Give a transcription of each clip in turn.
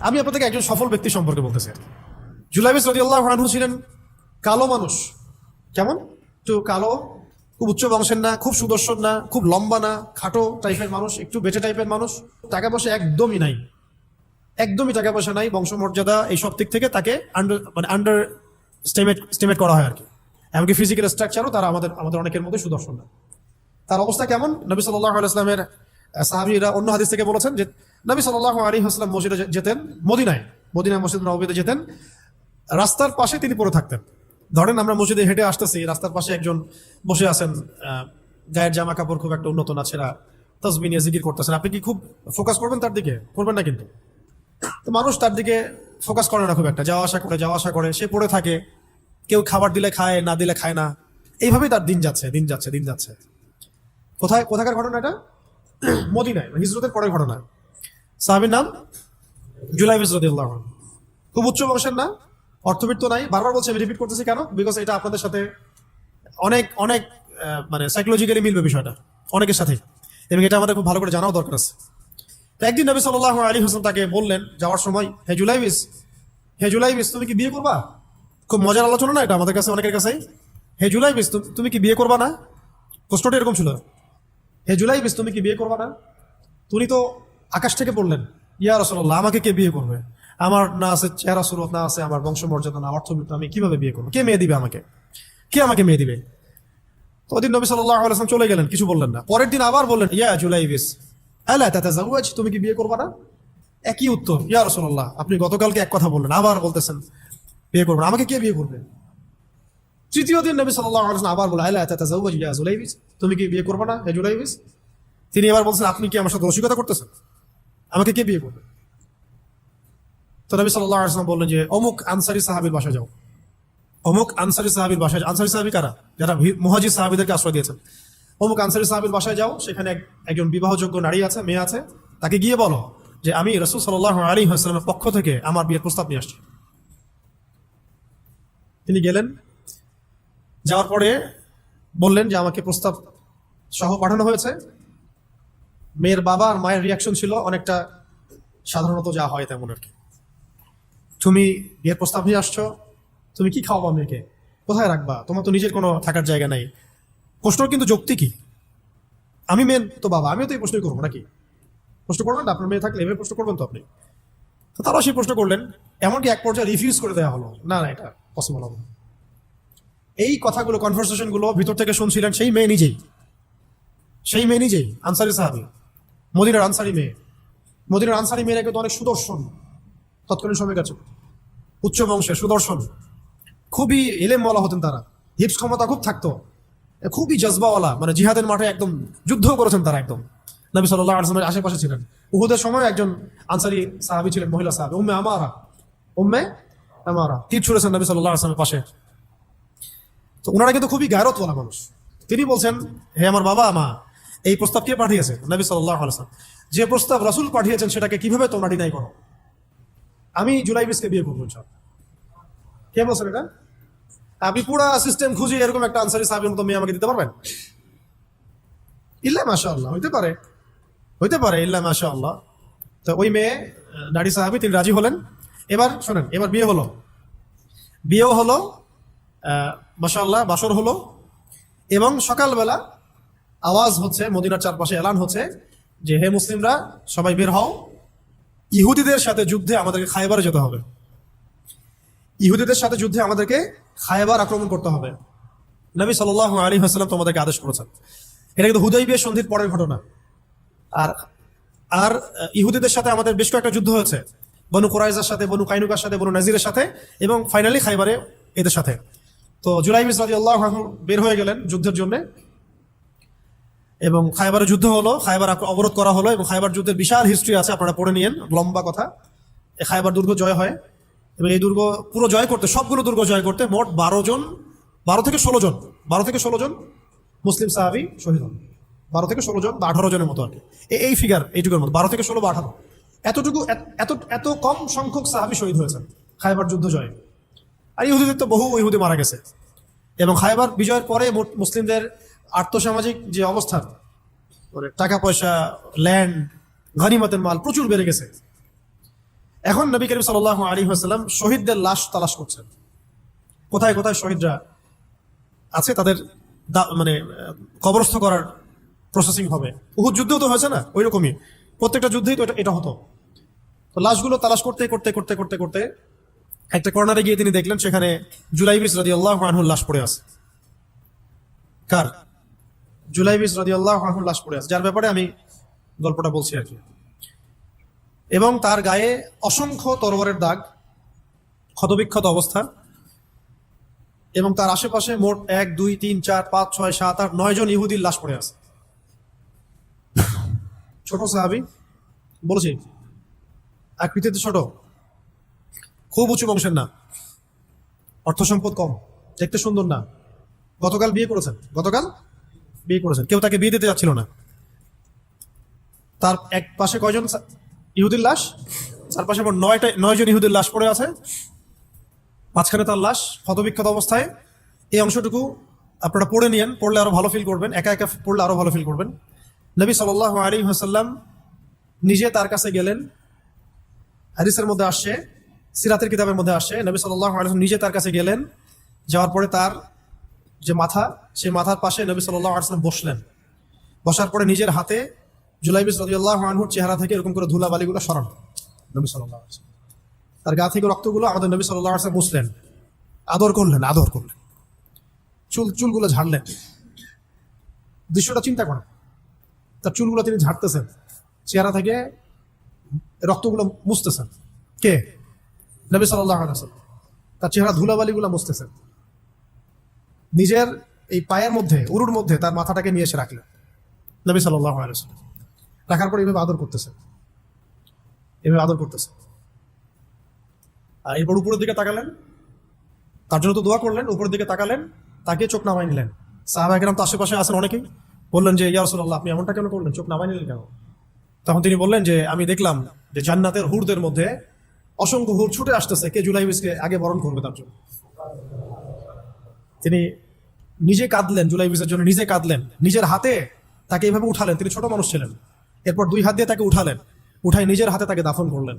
আমি আপনাদেরকে একজন সফল ব্যক্তি সম্পর্কে বলতেছি। জুলাইবিস রাদিয়াল্লাহু আনহু ছিলেন কালো মানুষ। কেমন? একটু কালো, খুব উচ্চ বংশের না, খুব সুদর্শন না, খুব লম্বা না, খাটো টাইপের মানুষ, একটু বেটে টাইপের মানুষ। টাকা পয়সা একদমই নাই, একদমই টাকা পয়সা নাই, বংশমর্যাদা এই সব দিক থেকে তাকে আন্ডার স্টেমেট করা হয় আর কি। এমনকি ফিজিক্যাল স্ট্রাকচারও তারা আমাদের অনেকের মধ্যে সুদর্শন না। তার অবস্থা কেমন? নবী সাল্লাল্লাহু আলাইহি ওয়াসাল্লামের সাহাবীরা অন্য হাদিস থেকে বলেছেন যে নবী সাল্লাল্লাহু আলাইহি ওয়াসাল্লাম মসজিদে যেতেন, মদিনায় মসজিদ নববীতে যেতেন, রাস্তার পাশে তিনি পড়ে থাকতেন। ধরেন আমরা মসজিদে হেঁটে আসতেছি, রাস্তার পাশে একজন বসে আছেন, গায়ের জামা কাপড় খুব একটা উন্নত না, ছেঁড়া, তাসবিহ নিয়ে জিকির করতেছেন। আপনি কি খুব ফোকাস করবেন তার দিকে? করবেন না কিন্তু। তো মানুষ তার দিকে ফোকাস করে না খুব একটা, যাওয়া আসা করে, সে পড়ে থাকে। কেউ খাবার দিলে খায়, না দিলে খায় না। এইভাবেই তার দিন যাচ্ছে। কোথাকার ঘটনা এটা? মদিনায়, হিজরতের পরের ঘটনা। সাহাবীর নাম জুলাইবিস রাদিয়াল্লাহু আনহু। খুব উচ্চ বংশের না, অর্থবিত্ত নাই। বারবার বলছি, আমি রিপিট করতেছি কেন? বিকজ এটা আপনাদের সাথে অনেক অনেক মানে সাইকোলজিক্যালি মিলবে বিষয়টা অনেকের সাথে, এবং এটা আমাদের খুব ভালো করে জানাও দরকার আছে। তো একদিন নবী সাল্লাল্লাহু আলাইহি ওয়াসাল্লাম তাকে বললেন যাওয়ার সময়, হে জুলাইবিস তুমি কি বিয়ে করবা? খুব মজার আলোচনা না এটা আমাদের কাছে, অনেকের কাছেই। হে জুলাইবিস তুমি কি বিয়ে করবা না? প্রশ্নটা এরকম ছিল, হে জুলাইবিস তুমি কি বিয়ে করবা না? তুমি তো আকাশ থেকে বললেন, ইয়া রাসূলুল্লাহ আমাকে কে বিয়ে করবে? আমার না আছে চেহারা সুরত, না আছে আমার বংশমর্যাদা, না অর্থবিত্ত, আমি কিভাবে বিয়ে করবো? কে মেয়ে দিবে আমাকে? কে আমাকে মেয়ে দিবে? তো ওদিন নবী সাল্লাল্লাহু আলাইহি ওয়াসাল্লাম চলে গেলেন, কিছু বললেন না। পরের দিন আবার বললেন, ইয়া জুলাইবিস আলা তাতাযাওয়াজ তুমি কি বিয়ে করবা না? একই উত্তর, ইয়া রাসূলুল্লাহ আপনি গতকালকে এক কথা বললেন, আবার বলতেছেন বিয়ে করবেন, আমাকে কে বিয়ে করবে? তৃতীয় দিন নবী সাল্লাল্লাহু আলাইহি ওয়াসাল্লাম আবার বললেন, আলা তাতাযাওয়াজ ইয়া জুলাইবিস তুমি কি বিয়ে করবা না হে জুলাইবিস? তিনি এবার বলছেন, আপনি কি আমার সাথে রসিকতা করতেছেন? আমাকে কে বিয়ে করবে? তো নবী সাল্লাল্লাহু আলাইহি ওয়াসাল্লাম বললেন যে অমুক আনসারী সাহাবীর বাসায় যাও। অমুক আনসারী সাহাবীর বাসায়, আনসারী সাহাবী কারা? যারা মুহাজির সাহাবীদেরকে আশ্রয় দিয়েছেন। অমুক আনসারী সাহাবীর বাসায় যাও, সেখানে একজন বিবাহযোগ্য নারী আছে, মেয়ে আছে, তাকে গিয়ে বলো যে আমি রাসূল সাল্লাল্লাহু আলাইহি ওয়াসাল্লামের পক্ষ থেকে আমার বিয়ের প্রস্তাব নিয়ে আসছি। তিনি গেলেন, যাওয়ার পরে বললেন যে আমাকে প্রস্তাব সহ পাঠানো হয়েছে। মেয়ের বাবা আর মায়ের রিয়াকশন ছিল অনেকটা সাধারণত যা হয় তেমন আর কি। তুমি বিয়ের প্রস্তাব নিয়ে আসছো, তুমি কি খাওয়াবা মেয়েকে? কোথায় রাখবা? তোমার তো নিজের কোনো থাকার জায়গা নাই। প্রশ্ন কিন্তু যৌক্তিক। আমি মেন তো বাবা, আমিও তো এই প্রশ্নই করবো নাকি? প্রশ্ন করবেন না? আপনার মেয়ে থাকলে এভাবে প্রশ্ন করবেন তো আপনি। তো তারাও সেই প্রশ্ন করলেন, এমনকি এক পর্যায়ে রিফিউজ করে দেওয়া হলো, না এটা পসিবল হবে না। এই কথাগুলো, কনভারসেশন গুলো ভিতর থেকে শুনছিলেন সেই মেয়ে নিজেই, আনসারী সাহাবী, মদিনার আনসারী মেয়েরা কিন্তু অনেক সুদর্শন তৎকালীন সময়ের কাছে, উচ্চ বংশের সুদর্শন, খুবই এলেম বলা হতেন তারা, হিপস ক্ষমতা খুব থাকতো, খুবই জজবাওয়ালা, মানে জিহাদের মাঠে একদম যুদ্ধ করেছেন তারা, একদম নবী সাল্লাল্লাহু আলাইহি ওয়াসাল্লামের আশেপাশে ছিলেন। উহুদের সময় একজন আনসারী সাহাবী ছিলেন, মহিলা সাহাবী, উম্মে আমারা তীর ছুঁড়েছেন নবী সাল্লাল্লাহু আলাইহি ওয়াসাল্লামের পাশে। তো ওনারা কিন্তু খুবই গায়রতওয়ালা মানুষ। তিনি বলছেন, হে আমার বাবা মা, এই প্রস্তাব কে পাঠিয়েছে? নবী সাল্লাল্লাহু আলাইহি ওয়াসাল্লাম। যে প্রস্তাব রাসূল পাঠিয়েছেন সেটাকে কিভাবে তোমরা ডিনাই করো? আমি জুলাইবিসকে বিয়ে করবো ইনশাআল্লাহ। কে বলছেন এটা? আপনি পুরা সিস্টেম খুঁজে এরকম একটা আনসারী সাহাবীর মতো মেয়ে আমাকে দিতে পারবেন? ইল্লা মাশাআল্লাহ, হইতে পারে ইল্লা মাশাআল্লাহ। তো ওই মেয়ে, নারী সাহাবী, তিনি রাজি হলেন। এবার শোনেন, এবার বিয়েও হলো, মাশাআল্লাহ, বাসর হলো, এবং সকালবেলা আওয়াজ হচ্ছে, মদিনার চারপাশে এলান হচ্ছে যে হে মুসলিমরা সবাই বের হও, ইহুদিদের সাথে যুদ্ধে আমাদেরকে খায়বারে যেতে হবে। ইহুদিদের সাথে যুদ্ধে আমাদেরকে খায়বার আক্রমণ করতে হবে। নবী সাল্লাল্লাহু আলাইহি ওয়াসাল্লাম তোমাদেরকে আদেশ করেছেন। এটা কিন্তু হুদাইবিয়া সন্ধির পরের ঘটনা। আর আর ইহুদিদের সাথে আমাদের বেশ কয়েকটা যুদ্ধ হয়েছে, বনু কুরাইজার সাথে, বনু কাইনুকার সাথে, বনু নাজিরের সাথে, এবং ফাইনালি খায়বারে এদের সাথে। তো জুলাইবিস রাদিয়াল্লাহু আনহু বের হয়ে গেলেন যুদ্ধের জন্য, এবং খায়বারে যুদ্ধ হলো, খায়বার অবরোধ করা হলো, এবং খায়বার যুদ্ধের বিশাল হিস্ট্রি আছে, আপনারা পড়ে নিয়েন, লম্বা কথা। এই খায়বার দুর্গ জয় হয়, এবং এই দুর্গ পুরো জয় করতে, সবগুলো দুর্গ জয় করতে মোট 12 থেকে 16 জন মুসলিম সাহাবী শহীদ হন। 12 থেকে 16 জন বা 18 জনের মতো আর কি, এই ফিগার, এইটুকুর মতো 12 থেকে 16 বা 18, এত কম সংখ্যক সাহাবী শহীদ হয়েছেন খায়বার যুদ্ধ জয়ে। আর ইহুদিদের তো বহু ইহুদি মারা গেছে। এবং খায়বার বিজয়ের পরে মুসলিমদের আর্থসামাজিক যে অবস্থা, টাকা পয়সা, ল্যান্ড, গনিমতের মাল প্রচুর বেড়ে গেছে। এখন নবী করিম সাল্লাল্লাহু আলাইহি ওয়াসাল্লাম শহীদদের লাশ তালাশ করছেন, কোথায় কোথায় শহীদরা আছে, তাদের মানে কবরস্থ করার প্রসেসিং হবে। উহুদ যুদ্ধও তো হয়েছে না, ওই রকমই প্রত্যেকটা যুদ্ধেই তো এটা হতো। তো লাশগুলো তালাশ করতে করতে করতে করতে করতে একটা কর্নারে গিয়ে তিনি দেখলেন সেখানে জুলাইবিস রাদিয়াল্লাহু আনহুর লাশ পড়ে আছে। কার? জুলাইবিস রাদিয়াল্লাহু আনহুর লাশ পড়ে আছে, যার ব্যাপারে আমি গল্পটা বলছি আর কি। এবং তার গায়ে অসংখ্য তরবারের দাগ, ক্ষতবিক্ষত অবস্থা, এবং তার আশেপাশে মোট 1 2 3 4 5 6 7 8 9 জন ইহুদির লাশ পড়ে আছে। ছোট সাহাবী, বলেছি আকৃতিতে ছোট, খুব উঁচু বংশের না, অর্থ সম্পদ কম, দেখতে সুন্দর না, গতকাল বিয়ে করেছেন, কেউ তাকে বিয়ে দিতে যাচ্ছিল না। তার এক পাশে কয়জন ইহুদির লাশ, তার পাশে 9 জন ইহুদির লাশ পড়ে আছে, মাঝখানে তার লাশ ক্ষতবিক্ষত অবস্থায়। এই অংশটুকু আপনারা পড়ে নিয়েন, পড়লে আরো ভালো ফিল করবেন, একা একা পড়লে আরো ভালো ফিল করবেন। নবী সাল্লাল্লাহু আলাইহি ওয়াসাল্লাম নিজে তার কাছে গেলেন, হাদিসের মধ্যে আসছে, সিরাতের কিতাবের মধ্যে আসছে, নবী সাল্লাল্লাহু আলাইহি ওয়াসাল্লাম নিজে তার কাছে গেলেন, যাওয়ার পরে তার যে মাথা, সেই মাথার পাশে নবী সাল্লাল্লাহু আলাইহি ওয়াসাল্লাম বসলেন। বসার পরে নিজের হাতে জুলাইবিস রাদিয়াল্লাহু আনহুর চেহারা থেকে এরকম করে ধুলাবালিগুলো সরান নবী সাল্লাল্লাহু আলাইহি ওয়াসাল্লাম। তার গা থেকে রক্তগুলো আমাদের নবী সাল্লাল্লাহু আলাইহি ওয়াসাল্লাম মুছলেন, আদর করলেন, চুলগুলো ঝাড়লেন। দৃশ্যটা চিন্তা করেন, তার চুলগুলো তিনি ঝাড়তেছেন, চেহারা থেকে রক্তগুলো মুছতেছেন। কে? নবী সাল্লাল্লাহু আলাইহি ওয়াসাল্লাম। তার চেহারা ধুলাবালিগুলো মুছতেছেন। নিজের এই পায়ের মধ্যে, উরুর মধ্যে তার মাথাটাকে নিয়ে এসে রাখলেন নবী সাল্লাল্লাহু আলাইহি ওয়াসাল্লাম। রাখার পর এইভাবে আদর করতেছেন। আর এরপর উপরের দিকে তাকালেন, তার জন্য তো দোয়া করলেন, উপরের দিকে তাকালেন, তাকে চোখ নামাই নিলেন। সাহাবায়ে কেরাম তো আশেপাশে আছেন অনেকেই, বললেন যে ইয়া রাসূলুল্লাহ, আপনি এমনটা কেন করলেন, চোখ নামাই নিলেন কেন? তখন তিনি বললেন যে আমি দেখলাম যে জান্নাতের হুরদের মধ্যে অসংখ্য হুর ছুটে আসতেছে, কে জুলাইবিসকে আগে বরণ করবে তার জন্য। তিনি নিজে কাঁদলেন, জুলাইবিসের জন্য নিজে কাঁদলেন, নিজের হাতে তাকে এইভাবে উঠালেন। তিনি ছোট মানুষ ছিলেন। এরপর 2 হাত দিয়ে তাকে উঠাই নিজের হাতে তাকে দাফন করলেন।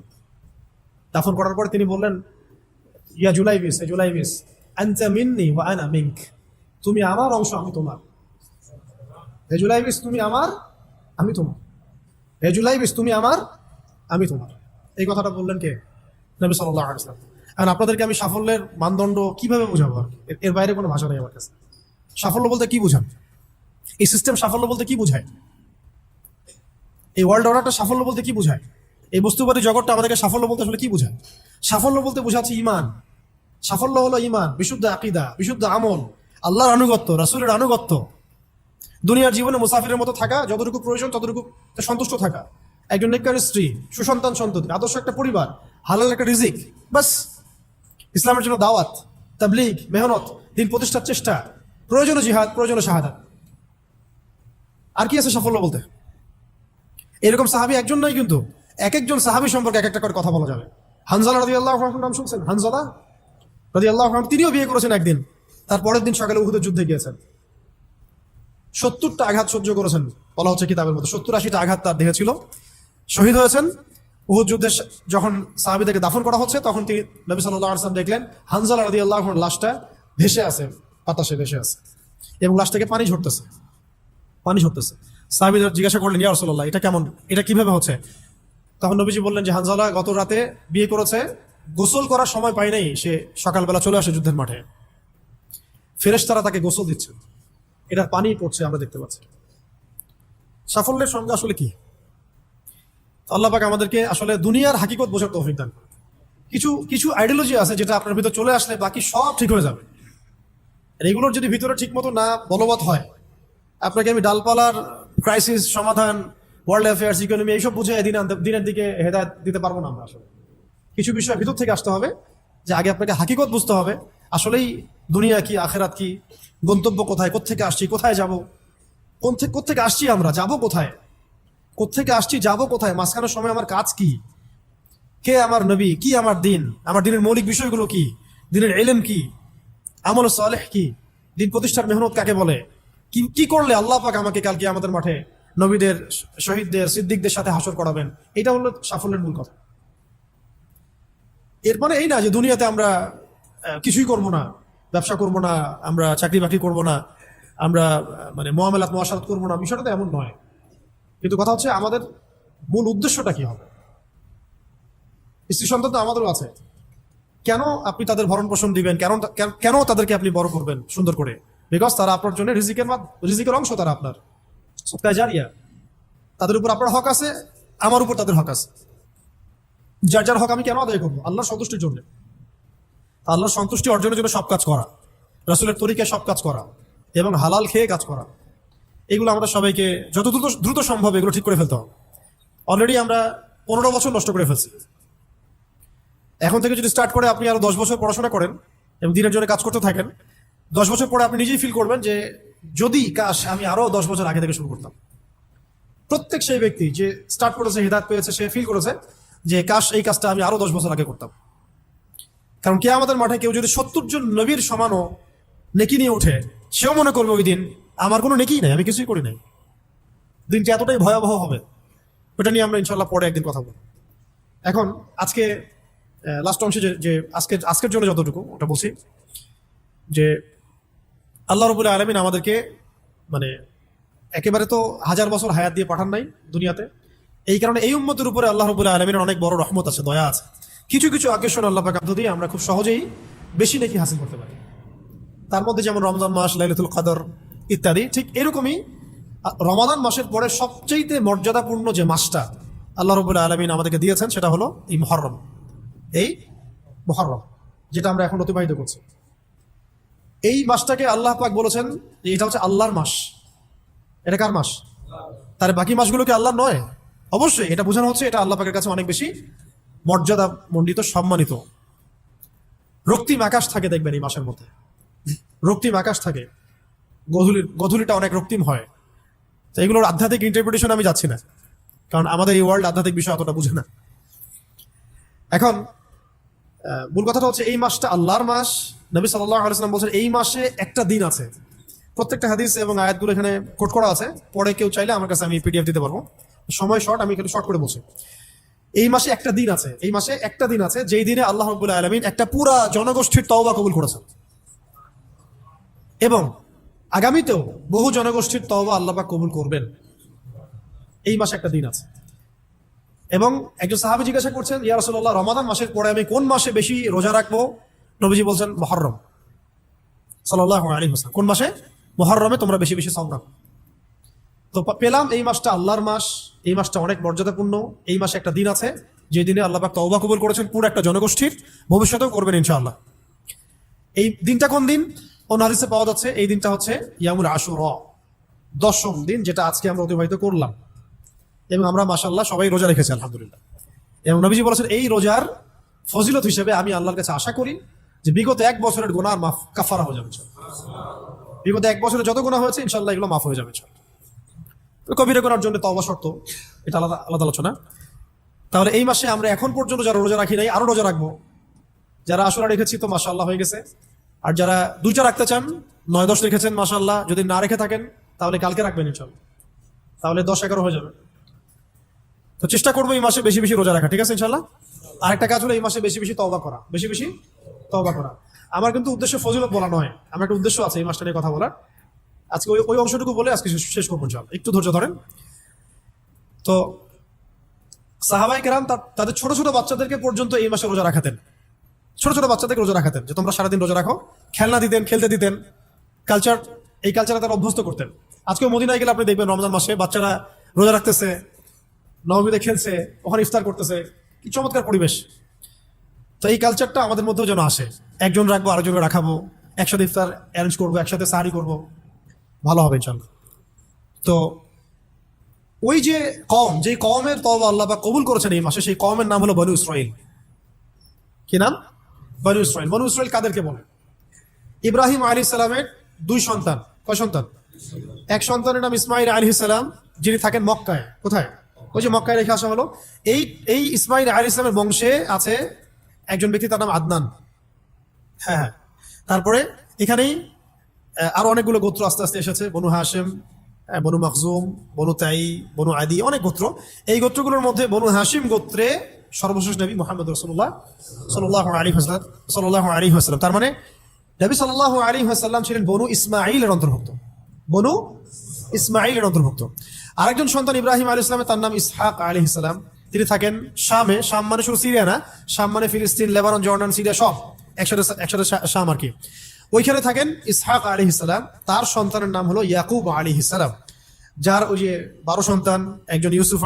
দাফন করার পর তিনি বললেন, ইয়া জুলাইবিস, আনতা মিন্নি ওয়া আনা মিনক, তুমি আমার অংশ, আমি তোমার। হে জুলাইবিস, তুমি আমার, আমি তোমার। হে জুলাইবিস, তুমি আমার, আমি তোমার। এই কথাটা বললেন কে? নবী সাল্লাল্লাহু আলাইহি ওয়াসাল্লাম। এখন আপনাদেরকে আমি সাফল্যের মানদণ্ড কিভাবে বোঝাবো, এর বাইরে কোনো ভাষা নেই আমার কাছে। সাফল্য বলতে কি বোঝান? এই সিস্টেম সাফল্য বলতে কি বোঝায়? এই ওয়ার্ল্ড অর্ডারটা সাফল্য বলতে কি বোঝায়? এই বস্তুবাদী জগৎটা আমাদেরকে সাফল্য বলতে আসলে কি বোঝায়? সাফল্য বলতে বোঝাচ্ছে ঈমান। সাফল্য হলো ঈমান, বিশুদ্ধ আকীদা, বিশুদ্ধ আমল, আল্লাহর আনুগত্য, রাসূলের আনুগত্য, দুনিয়ার জীবনে মুসাফিরের মতো থাকা, যতটুকু প্রয়োজন ততটুকু সন্তুষ্ট থাকা, একজন নেককার স্ত্রী, সুসন্তান সন্ততি, আদর্শ একটা পরিবার, হালাল একটা রিজিক, বাস। ইসলামের জন্য দাওয়াত, তাবলীগ, মেহনত, দিন প্রতিষ্ঠার চেষ্টা, প্রয়োজনে জিহাদ, প্রয়োজনে শাহাদাত। আর কি আছে সাফল্য বলতে? এরকম সাহাবী একজন নয়, কিন্তু এক একজন সাহাবী সম্পর্কে এক একটা করে কথা বলা যাবে। হানজালা রাদিয়াল্লাহু আনহুর নাম শুনছেন? হানজালা রাদিয়াল্লাহু আনহু, তিনিও বিয়ে করেছেন একদিন, তার পরের দিন সকালে উহুদের যুদ্ধে গিয়েছেন। 70টা আঘাত সহ্য করেছেন, বলা হচ্ছে কিতাবের মধ্যে 70-80টা আঘাত তার দেহে ছিল। শহীদ হয়েছেন। উহুদ যুদ্ধে যখন সাহাবীদেরকে দাফন করা হচ্ছে, তখন তিনি নবী সাল্লাল্লাহু আলাইহি ওয়াসাল্লাম দেখলেন হানজালা রাদিয়াল্লাহু আনহুর লাশটা ভেসে আছে, বাতাসে ভেসে আছে, এবং লাশ থেকে পানি ঝরতেছে। সাহাবীরা জিজ্ঞাসা করলেন, ইয়া রাসূলুল্লাহ, এটা কেমন, এটা কিভাবে হচ্ছে? তখন নবীজি বললেন যে হানজালা গত রাতে বিয়ে করেছে, গোসল করার সময় পায় নাই, সে সকালবেলা চলে আসে যুদ্ধের মাঠে, ফেরেশতারা তাকে গোসল দিচ্ছে, এটার পানি পড়ছে, আমরা দেখতে পাচ্ছি। সাফল্যের সংজ্ঞা আসলে কি? আল্লাহ পাক আমাদেরকে আসলে দুনিয়ার হাকিকত বোঝার তৌফিক দান করেন। কিছু আইডিওলজি আছে যেটা আপনার ভিতর চলে আসলে বাকি সব ঠিক হয়ে যাবে। আর এগুলোর যদি ভিতরে ঠিক মতো না বলবৎ হয়, আপনাকে আমি ডালপালার ক্রাইসিস সমাধান, ওয়ার্ল্ড অ্যাফেয়ার্স, ইকোনমি এইসব বুঝে দিনের দিকে হেদায়েত দিতে পারবো না আমরা। আসলে কিছু বিষয় ভিতর থেকে আসতে হবে, যে আগে আপনাকে হাকিকত বুঝতে হবে, আসলেই দুনিয়া কি, আখেরাত কি, গন্তব্য কোথায়, কোত্থেকে আসছি, কোথায় যাব, কোত্থেকে আসছি, আমরা যাব কোথায়, কোত্থেকে আসছি, যাব কোথায়, মাঝখানের সময় আমার কাজ কি, কে আমার নবী, কি আমার দিন, আমার দিনের মৌলিক বিষয়গুলো কি, দিনের ইলম কি, আমল সালেহ কি, দিন প্রতিষ্ঠার মেহনত কাকে বলে, কি করলে আল্লাহ পাক আমাকে কালকে আমাদের মাঠে নবীদের, শহীদদের, সিদ্দিকদের সাথে হাসর করাবেন। এটা হলো সাফল্যের মূল কথা। এর মানে এই না যে দুনিয়াতে আমরা কিছুই করব না, ব্যবসা করব না, আমরা চাকরি বাকরি করব না, আমরা মানে মুআমালাত মুআশারাত করব না, বিষয়টা তো এমন নয়। কিন্তু কথা হচ্ছে আমাদের মূল উদ্দেশ্যটা কি হবে। স্ত্রী সন্তান তো আমাদেরও আছে, কেন আপনি তাদের ভরণ পোষণ দিবেন, কেন কেন তাদেরকে আপনি বড় করবেন সুন্দর করে? বিকজ তারা আপনার জন্য রিজিকের অংশ, তারা আপনার সদকা জারিয়া, তাদের উপর আপনার হক আছে, আমার উপর তাদের হক আছে। যার যার হক আমি কেন আদায় করবো? আল্লাহর সন্তুষ্টির জন্য। আল্লাহর সন্তুষ্টি অর্জনের জন্য সব কাজ করা, রাসূলের তরিকায় সব কাজ করা এবং হালাল খেয়ে কাজ করা, এগুলো আমাদের সবাইকে যত দ্রুত সম্ভব এগুলো ঠিক করে ফেলতে হবে। অলরেডি আমরা 15 বছর নষ্ট করে ফেলছি। এখন থেকে যদি স্টার্ট করে আপনি আরো 10 বছর পড়াশোনা করেন এবং দিনের জন্য কাজ করতে থাকেন, 10 বছর পরে আপনি নিজেই ফিল করবেন যে যদি কাশ আমি আরো 10 বছর আগে থেকে শুরু করতাম। প্রত্যেক সেই ব্যক্তি যে স্টার্ট করেছে, হিদায়াত পেয়েছে, সে ফিল করেছে যে কাশ এই কাজটা আমি আরো 10 বছর আগে করতাম। কারণ কিয়ামতের মাঠে কেউ যদি 70 জন নবীর সমানও নেকি নিয়ে ওঠে, সেও মনে করবে ওই দিন আমার কোনো নেকিই নাই, আমি কিছুই করি নাই। দিনটি এতটাই ভয়াবহ হবে, ওটা নিয়ে আমরা ইনশাল্লাহ পরে একদিন কথা বলবো। এখন আজকে লাস্ট অংশে যে আজকের জন্য যতটুকু ওটা বলছি, যে আল্লাহ রাব্বুল আলামিন আমাদেরকে মানে একেবারে তো 1000 বছর হায়াত দিয়ে পাঠান নাই দুনিয়াতে। এই কারণে এই উম্মতের উপরে আল্লাহ রাব্বুল আলামিনের অনেক বড় রহমত আছে, দয়া আছে। কিছু কিছু আকর্ষণ আল্লাহ পাক দিয়ে আমরা খুব সহজেই বেশি নেকি হাসিল করতে পারি। তার মধ্যে যেমন রমজান মাস, লাইলাতুল কদর ইত্যাদি। ঠিক এরকমই রমাদান মাসের পরে সবচেয়ে মর্যাদাপূর্ণ যে মাসটা আল্লাহ রাব্বুল আলামিন আমাদেরকে দিয়েছেন সেটা হলো এই মুহররম। এই মুহররম যেটা আমরা এখন অতিবাহিত করছি, এই মাসটাকে আল্লাহ পাক বলেছেন যে এটা হচ্ছে আল্লাহর মাস। এটা কার মাস? তার বাকি মাসগুলো কি আল্লাহর নয়? অবশ্যই। এটা বোঝানো হচ্ছে এটা আল্লাহ পাকের কাছে অনেক বেশি মর্যাদা মণ্ডিত, সম্মানিত। রক্তিম আকাশ থাকে দেখবেন এই মাসের মধ্যে, রক্তিম আকাশ থাকে, গধূলিটা অনেক রক্তিম হয়। তো এগুলোর আধ্যাত্মিক ইন্টারপ্রিটেশন আমি যাচ্ছি না, কারণ আমাদের এই ওয়ার্ল্ড আধ্যাত্মিক বিষয় অতটা বুঝে না। এখন মূল কথাটা হচ্ছে এই মাসটা আল্লাহর মাস। নবী সাল্লাল্লাহু আলাইহি ওয়াসাল্লাম বলছেন এই মাসে একটা দিন আছে। প্রত্যেকটা হাদিস এবং আয়াতগুলো এখানে কোট করা আছে, পরে কেউ চাইলে আমার কাছে আমি পিডিএফ দিতে পারবো। সময় শর্ট, আমি একটু শর্ট করে বলছি। এই মাসে একটা দিন আছে, এই মাসে একটা দিন আছে যেই দিনে আল্লাহ রাব্বুল আলামিন একটা পুরা জনগোষ্ঠীর তওবা কবুল করেছেন, এবং আগামীতেও বহু জনগোষ্ঠীর তওবা আল্লাহ পাক কবুল করবেন। এই মাসে একটা দিন আছে। এবং একজন সাহাবী জিজ্ঞাসা করছেন, ইয়া রাসূলুল্লাহ, রমাদান মাসের পরে আমি কোন মাসে বেশি রোজা রাখবো? নবীজি বলছেন মুহররম সাল্লাল্লাহু আলাইহি ওয়াসাল্লাম। কোন মাসে? মুহররমে তোমরা বেশি বেশি সাওম রাখো। তো পেলাম এই মাসটা আল্লাহর মাস, এই মাসটা অনেক মর্যাদাপূর্ণ। এই মাসে একটা দিন আছে যে দিনে আল্লাহ পাক তওবা কবুল করেছেন পুরো একটা জনগোষ্ঠীর, ভবিষ্যতেও করবেন ইনশাআল্লাহ। এই দিনটা কোন দিন? অন্য হাদিসে পাওয়া যাচ্ছে এই দিনটা হচ্ছে ইয়ামুল আশুরা, 10ম দিন, যেটা আজকে আমরা অতিবাহিত করলাম। এবং আমরা মাশাআল্লাহ সবাই রোজা রেখেছি আলহামদুলিল্লাহ। এবং নবীজি বলেছেন এই রোজার ফজিলত হিসেবে আমি আল্লাহর কাছে আশা করি যে বিগত 1 বছরের গুনাহ মাফ কাফারা হয়ে যাবে। বিগত 1 বছরে যত গুনাহ হয়েছে ইনশাআল্লাহ এগুলো মাফ হয়ে যাবে। কবিরা করার জন্য তওবা শর্ত, এটা আলাদা আলাদা আলোচনা। তাহলে এই মাসে আমরা এখন পর্যন্ত যারা রোজা রাখি নাই আরো রোজা রাখবো। যারা আশুরা রেখেছি তো মাশাআল্লাহ হয়ে গেছে, আর যারা 2টা রাখতে চান 9-10 রেখেছেন মাশাআল্লাহ, যদি না রেখে থাকেন তাহলে কালকে রাখবেন ইনশাআল্লাহ, তাহলে 10-11 হয়ে যাবে। তো চেষ্টা করবো এই মাসে বেশি বেশি রোজা রাখা, ঠিক আছে ইনশাআল্লাহ। আরেকটা কাজ হলো এই মাসে বেশি বেশি তওবা করা, বেশি বেশি তওবা করা। আমার কিন্তু উদ্দেশ্য ফজিলত বলা নয়, আমার একটা উদ্দেশ্য আছে এই মাসটা নিয়ে কথা বলার। আজকে ওই অংশটুকু বলে আজকে শেষ করবো ইনশাআল্লাহ, একটু ধৈর্য ধরেন। তো সাহাবায়ে কেরাম তাদের ছোট ছোট বাচ্চাদেরকে পর্যন্ত এই মাসে রোজা রাখাতেন, ছোট ছোট বাচ্চাদেরকে রোজা রাখাতেন যে তোমরা সারাদিন রোজা রাখো, খেলনা দিতেন, খেলতে দিতেন, এই কালচারে তারা অভ্যস্ত করতেন। আজকেও মদিনায় গেলে আপনি দেখবেন রমজান মাসে বাচ্চারা রোজা রাখতেছে, নবমীতে খেলছে, ওখানে ইফতার করতেছে, কি চমৎকার পরিবেশ। তো এই কালচারটা আমাদের মধ্যেও যেন আসে, একজন রাখবো আরেকজনকে রাখাবো, একসাথে ইফতার অ্যারেঞ্জ করবো, একসাথে সাহারি করবো, ভালো হবে ইনশাআল্লাহ। তো ওই যে কওমের তওবা আল্লাহ পাক কবুল করেছেন এই মাসে, সেই কওমের নাম হলো বনু ইসরাইল। কি নাম? বনু ইসরাইল। বনু ইসরাইল কাদেরকে বলে? ইব্রাহিম আলাইহিস সালামের 2 সন্তান। কয় সন্তান? এক সন্তানের নাম ইসমাইল আলাইহিস সালাম, যিনি থাকেন মক্কায়। কোথায়? ওই যে মক্কায় রেখে আসা হলো। এই ইসমাইল আলাইহিস সালামের বংশে আছে একজন ব্যক্তি, তার নাম আদনান। হ্যাঁ, তারপরে এখানেই আরো অনেকগুলো গোত্র আস্তে আস্তে এসেছে, বনু হাশিম, বনু মাখজুম, বনু তাই, বনু আদি, অনেক গোত্র। এই গোত্রগুলোর মধ্যে বনু হাশিম গোত্রে সর্বশেষ নবী মুহাম্মদ রাসূলুল্লাহ সাল্লাল্লাহু আলাইহি ওয়াসাল্লাম। তার মানে নবী সাল্লাল্লাহু আলাইহি ওয়াসাল্লাম ছিলেন বনু ইসমাঈলের অন্তর্ভুক্ত, বনু ইসমাঈলের অন্তর্ভুক্ত। আরেকজন সন্তান ইব্রাহিম আলাইহিস সালাম, তার নাম ইসহাক আলাইহিস সালাম। তিনি থাকেন শামে। শাম মানে শুধু সিরিয়া না, শাম মানে ফিলিস্তিন, লেবানন, জর্ডান, সিরিয়া সব একসাথে শাম আর কি। ওইখানে থাকেন ইসহাক আলাইহিস সালাম। তার সন্তানের নাম হলো ইয়াকুব আলাইহিস সালাম, যার ওই যে 12 সন্তান, একজন ইউসুফ